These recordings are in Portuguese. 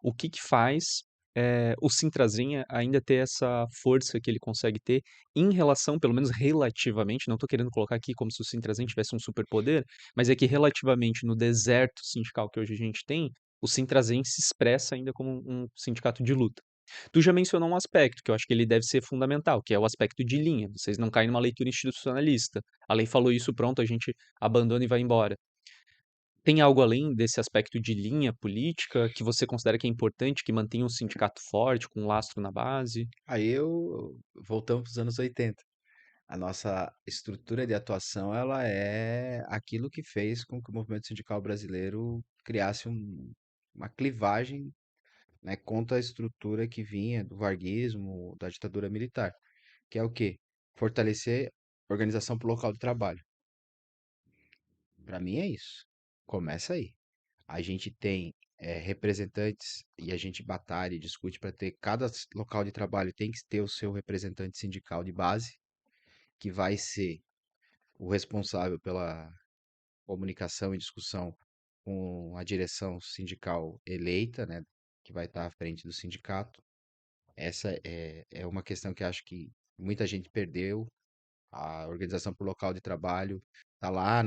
o que que faz, o Sintrazinha ainda ter essa força que ele consegue ter em relação, pelo menos relativamente, não estou querendo colocar aqui como se o Sintrazinha tivesse um superpoder, mas é que relativamente no deserto sindical que hoje a gente tem, o Sintrazen se expressa ainda como um sindicato de luta. Tu já mencionou um aspecto que eu acho que ele deve ser fundamental, que é o aspecto de linha. Vocês não caem numa leitura institucionalista. A lei falou isso, pronto, a gente abandona e vai embora. Tem algo além desse aspecto de linha política que você considera que é importante, que mantenha um sindicato forte, com um lastro na base? Aí eu voltamos para os anos 80. A nossa estrutura de atuação, ela é aquilo que fez com que o movimento sindical brasileiro criasse uma clivagem, né, contra a estrutura que vinha do varguismo, da ditadura militar, que é o quê? Fortalecer a organização para o local de trabalho. Para mim é isso. Começa aí. A gente tem representantes e a gente batalha e discute para ter cada local de trabalho tem que ter o seu representante sindical de base, que vai ser o responsável pela comunicação e discussão com a direção sindical eleita, né, que vai estar à frente do sindicato. Essa é uma questão que acho que muita gente perdeu. A organização por local de trabalho tá lá.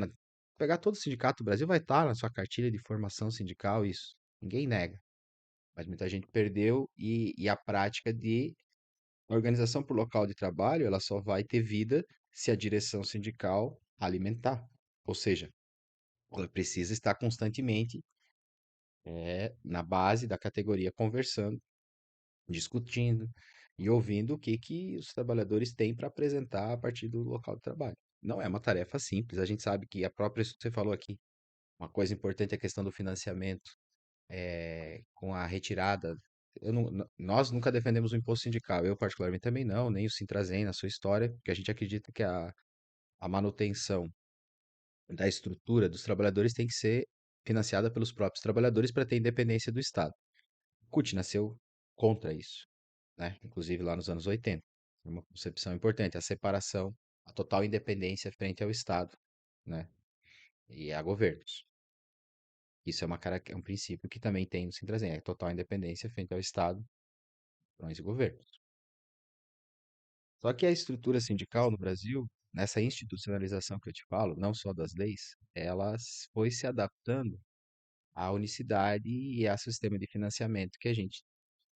Pegar todo o sindicato, o Brasil vai estar na sua cartilha de formação sindical, isso. Ninguém nega. Mas muita gente perdeu e a prática de organização por local de trabalho, ela só vai ter vida se a direção sindical alimentar. Ou seja, ela precisa estar constantemente na base da categoria conversando, discutindo e ouvindo o que que os trabalhadores têm para apresentar a partir do local de trabalho. Não é uma tarefa simples, a gente sabe que a própria, você falou aqui, uma coisa importante é a questão do financiamento, com a retirada. Nós nunca defendemos o imposto sindical, eu particularmente também não, nem o Sintrazen na sua história, porque a gente acredita que a manutenção da estrutura dos trabalhadores tem que ser financiada pelos próprios trabalhadores para ter independência do Estado. O CUT nasceu contra isso, né? Inclusive lá nos anos 80. É uma concepção importante, a separação, a total independência frente ao Estado, né? E a governos. Isso é um princípio que também tem no Sintrazen, é total independência frente ao Estado, patrões e governos. Só que a estrutura sindical no Brasil, nessa institucionalização que eu te falo, não só das leis, ela foi se adaptando à unicidade e ao sistema de financiamento que a gente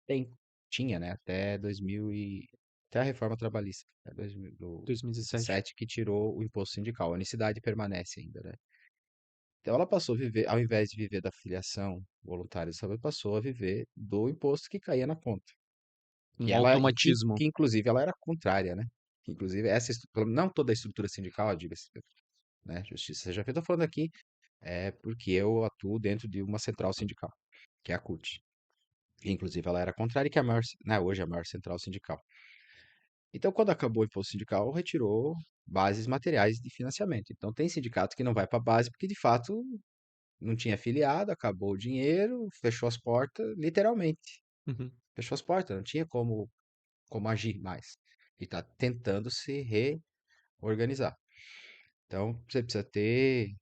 tem, tinha, né, até a reforma trabalhista, até 2017. 2017, que tirou o imposto sindical. A unicidade permanece ainda, né? Então ela passou a viver, ao invés de viver da filiação voluntária do trabalho, passou a viver do imposto que caía na conta. Um automatismo. Que inclusive ela era contrária, né? Que, inclusive não toda a estrutura sindical, diga-se, né? Justiça seja feita, tô falando aqui porque eu atuo dentro de uma central sindical, que é a CUT. E, inclusive ela era contrária, que é a maior, né, hoje é a maior central sindical. Então, quando acabou o imposto sindical, retirou bases materiais de financiamento. Então, tem sindicato que não vai para a base porque, de fato, não tinha filiado, acabou o dinheiro, fechou as portas, literalmente. Uhum. Fechou as portas, não tinha como agir mais. E está tentando se reorganizar. Então, você precisa ter.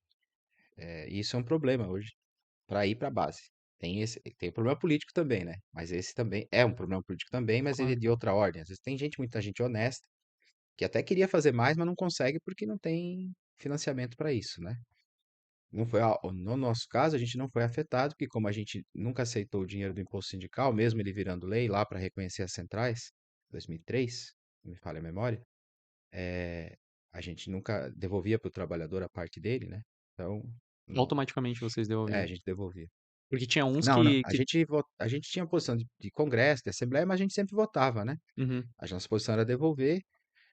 Isso é um problema hoje, para ir para a base. Tem o problema político também, né? Mas esse também é um problema político também, mas ele é Claro. de outra ordem. Às vezes tem gente, muita gente honesta, que até queria fazer mais, mas não consegue porque não tem financiamento para isso, né? Não foi, no nosso caso, a gente não foi afetado, porque como a gente nunca aceitou o dinheiro do imposto sindical, mesmo ele virando lei lá para reconhecer as centrais, 2003, não me falha a memória, a gente nunca devolvia para o trabalhador a parte dele, né? Então, não, Automaticamente vocês a devolviam. gente devolvia. Porque tinha uns Não, não, que a gente tinha posição de congresso, de assembleia, mas a gente sempre votava, né? uhum. A nossa posição era devolver,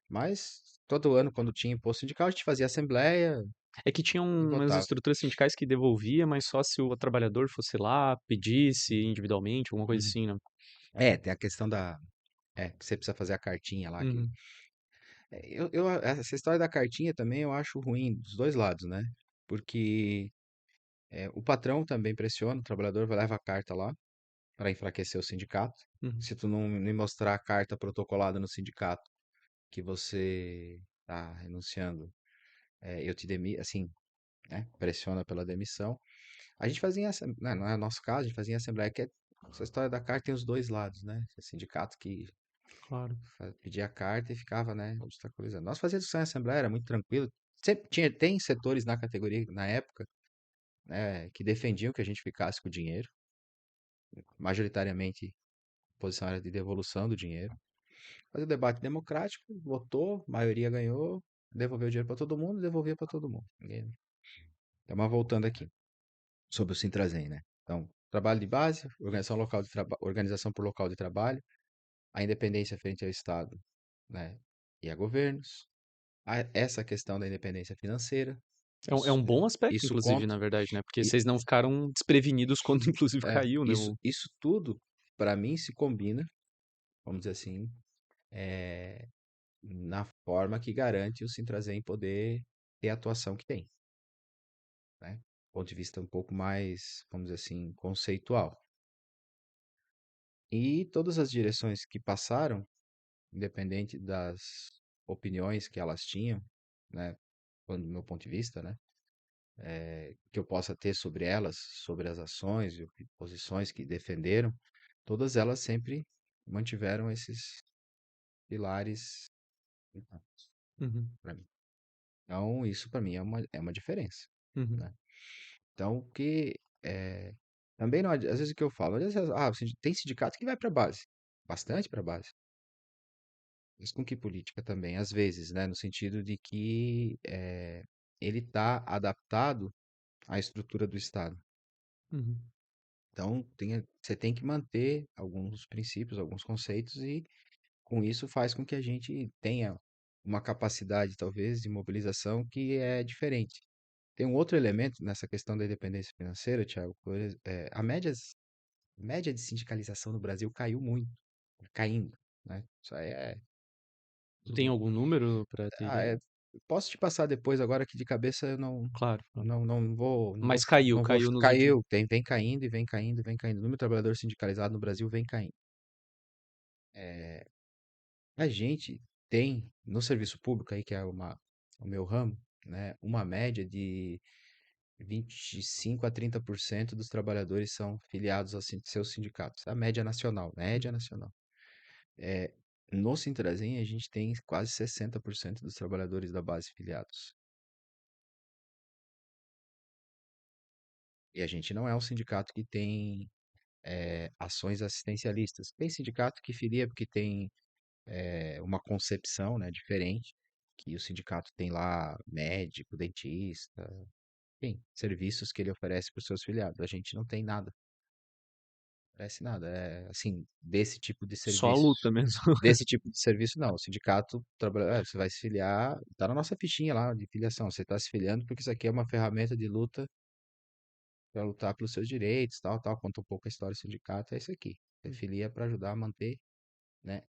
mas todo ano, quando tinha imposto sindical, a gente fazia assembleia É que tinham e umas votava. estruturas sindicais que devolvia, mas só se o trabalhador fosse lá, pedisse individualmente, alguma coisa Uhum. assim, né. Tem a questão que você precisa fazer a cartinha lá. Uhum. Essa história da cartinha também eu acho ruim, dos dois lados, né? Porque o patrão também pressiona, o trabalhador vai levar a carta lá para enfraquecer o sindicato. Uhum. Se tu não me mostrar a carta protocolada no sindicato que você está renunciando, eu te demito, assim, né? Pressiona pela demissão. A gente fazia, não é nosso caso, a gente fazia em assembleia, que essa história da carta tem os dois lados, né? O sindicato que Claro. pedia a carta e ficava, né, obstaculizando. Nós fazíamos discussão em assembleia, era muito tranquilo. Sempre tinha, tem setores na categoria, na época, né, que defendiam que a gente ficasse com o dinheiro. Majoritariamente, a posição era de devolução do dinheiro. Mas o debate democrático, votou, maioria ganhou, devolveu o dinheiro para todo mundo, devolvia para todo mundo. Então, mas voltando aqui, sobre o Sintrazen, né? Então, trabalho de base, organização por local de trabalho, a independência frente ao Estado, né, e a governos, essa questão da independência financeira, É um bom aspecto, isso inclusive, conta, na verdade, né? Porque e, vocês não ficaram desprevenidos quando, inclusive, caiu, né? isso tudo, para mim, se combina, vamos dizer assim, na forma que garante o Sintrazen poder ter a atuação que tem, né? Do ponto de vista um pouco mais, vamos dizer assim, conceitual. E todas as direções que passaram, independente das opiniões que elas tinham, né, do meu ponto de vista, né, que eu possa ter sobre elas, sobre as ações e posições que defenderam, todas elas sempre mantiveram esses pilares Uhum, para mim. Então, isso para mim é uma diferença, uhum, né? Então, que também não, às vezes o que eu falo, às vezes, tem sindicato que vai para a base, bastante para a base. Mas com que política também? Às vezes, né? No sentido de que ele está adaptado à estrutura do Estado. uhum. Então, você tem que manter alguns princípios, alguns conceitos, e com isso faz com que a gente tenha uma capacidade, talvez, de mobilização que é diferente. Tem um outro elemento nessa questão da independência financeira, Thiago. A média de sindicalização no Brasil caiu muito, caindo, né? Isso aí é Tem tudo. algum número para ter Ah, ideia? posso te passar depois, agora que de cabeça eu Claro, claro. não vou, Mas caiu, não vou. caiu nos últimos. Caiu, vem caindo e vem caindo e vem caindo. O número de trabalhadores sindicalizados no Brasil vem caindo. É, a gente tem no serviço público aí, que é o meu ramo, né, uma média de 25 a 30% dos trabalhadores são filiados aos seus sindicatos. A média nacional, média Uhum. nacional. É, no Sintrazen, a gente tem quase 60% dos trabalhadores da base filiados. E a gente não é um sindicato que tem ações assistencialistas. Tem sindicato que filia porque tem uma concepção, né, diferente, que o sindicato tem lá médico, dentista, enfim, serviços que ele oferece para os seus filiados. A gente não tem nada, oferece nada. É assim, desse tipo de Só a luta serviços. mesmo. Desse tipo de serviço, não. O sindicato trabalha, você vai se filiar, tá na nossa fichinha lá de filiação. Você está se filiando porque isso aqui é uma ferramenta de luta para lutar pelos seus direitos, tal, tal. Conta um pouco a história do sindicato, é isso aqui. Você filia para ajudar a manter, né,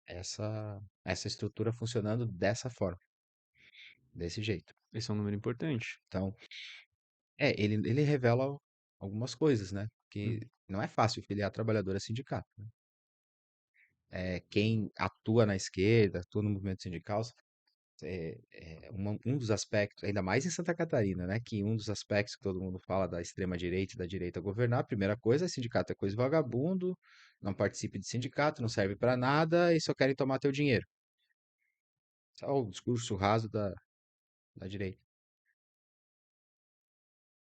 essa estrutura funcionando dessa forma, desse jeito. Esse é um número importante. Então, ele revela algumas coisas, né? Que Uhum. não é fácil filiar trabalhador a sindicato, né? Quem atua na esquerda, atua no movimento sindical, um dos aspectos, ainda mais em Santa Catarina, né? Que um dos aspectos que todo mundo fala da extrema-direita e da direita governar, a primeira coisa é sindicato é coisa de vagabundo, não participe de sindicato, não serve para nada e só querem tomar teu dinheiro. Esse é o discurso raso da direita.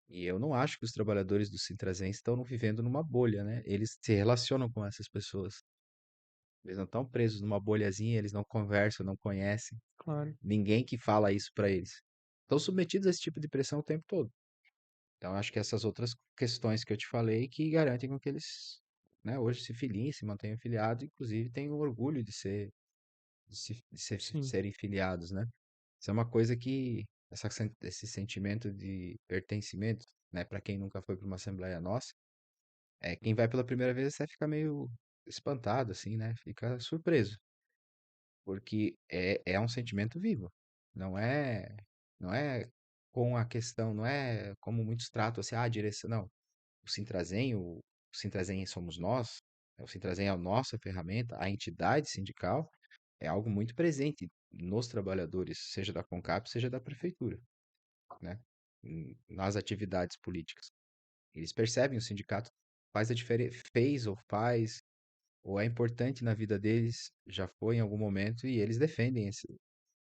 E eu não acho que os trabalhadores do Sintrazen estão vivendo numa bolha, né? Eles se relacionam com essas pessoas. Eles não estão presos numa bolhazinha, eles não conversam, não conhecem Claro. ninguém que fala isso para eles. Estão submetidos a esse tipo de pressão o tempo todo. Então, acho que essas outras questões que eu te falei que garantem com que eles, né, hoje se filiem, se mantenham filiados, inclusive tenham orgulho de Sim, serem filiados, né? Isso é uma coisa que esse sentimento de pertencimento, né, para quem nunca foi para uma assembleia nossa, quem vai pela primeira vez até fica meio espantado, assim, né? Fica surpreso, porque é um sentimento vivo. Não é, não é com a questão, não é como muitos tratam assim, a direção, não. O Sintrazen somos nós, né, o Sintrazen é a nossa ferramenta, a entidade sindical é algo muito presente nos trabalhadores, seja da CONCAP, seja da prefeitura, né? Nas atividades políticas. Eles percebem o sindicato faz a diferença, fez ou faz, ou é importante na vida deles, já foi em algum momento, e eles defendem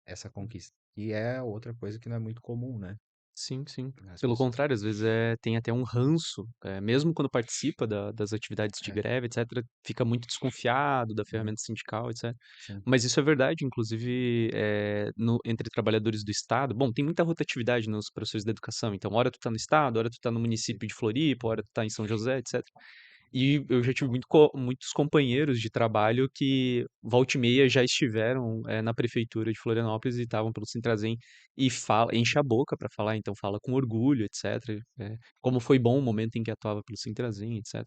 essa conquista. E é outra coisa que não é muito comum, né? Sim, sim. As Pelo pessoas. contrário, às vezes tem até um ranço, mesmo quando participa das atividades de É, greve, etc., fica muito desconfiado da uhum, ferramenta sindical, etc. sim, Mas isso é verdade, inclusive, entre trabalhadores do Estado. Bom, tem muita rotatividade nos processos da educação, então, hora tu tá no Estado, hora tu tá no município de Floripa, hora tu tá em São José, etc. E eu já tive muitos companheiros de trabalho que, volta e meia, já estiveram na prefeitura de Florianópolis e estavam pelo Sintrazem e enche a boca para falar, então fala com orgulho, etc. Como foi bom o momento em que atuava pelo Sintrazem, etc.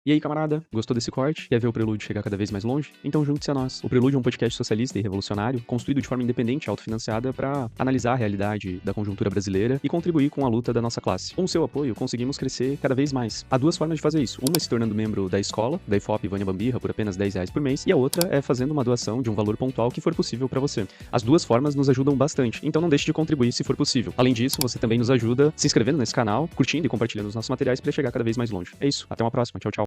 E aí, camarada, gostou desse corte? Quer ver o Prelúdio chegar cada vez mais longe? Então junte-se a nós. O Prelúdio é um podcast socialista e revolucionário, construído de forma independente e autofinanciada para analisar a realidade da conjuntura brasileira e contribuir com a luta da nossa classe. Com o seu apoio, conseguimos crescer cada vez mais. Há duas formas de fazer isso. Uma é se tornando membro da escola, da IFOP Vânia Bambirra, por apenas R$ 10 por mês, e a outra é fazendo uma doação de um valor pontual que for possível para você. As duas formas nos ajudam bastante, então não deixe de contribuir se for possível. Além disso, você também nos ajuda se inscrevendo nesse canal, curtindo e compartilhando os nossos materiais para chegar cada vez mais longe. É isso, até uma próxima, tchau, tchau.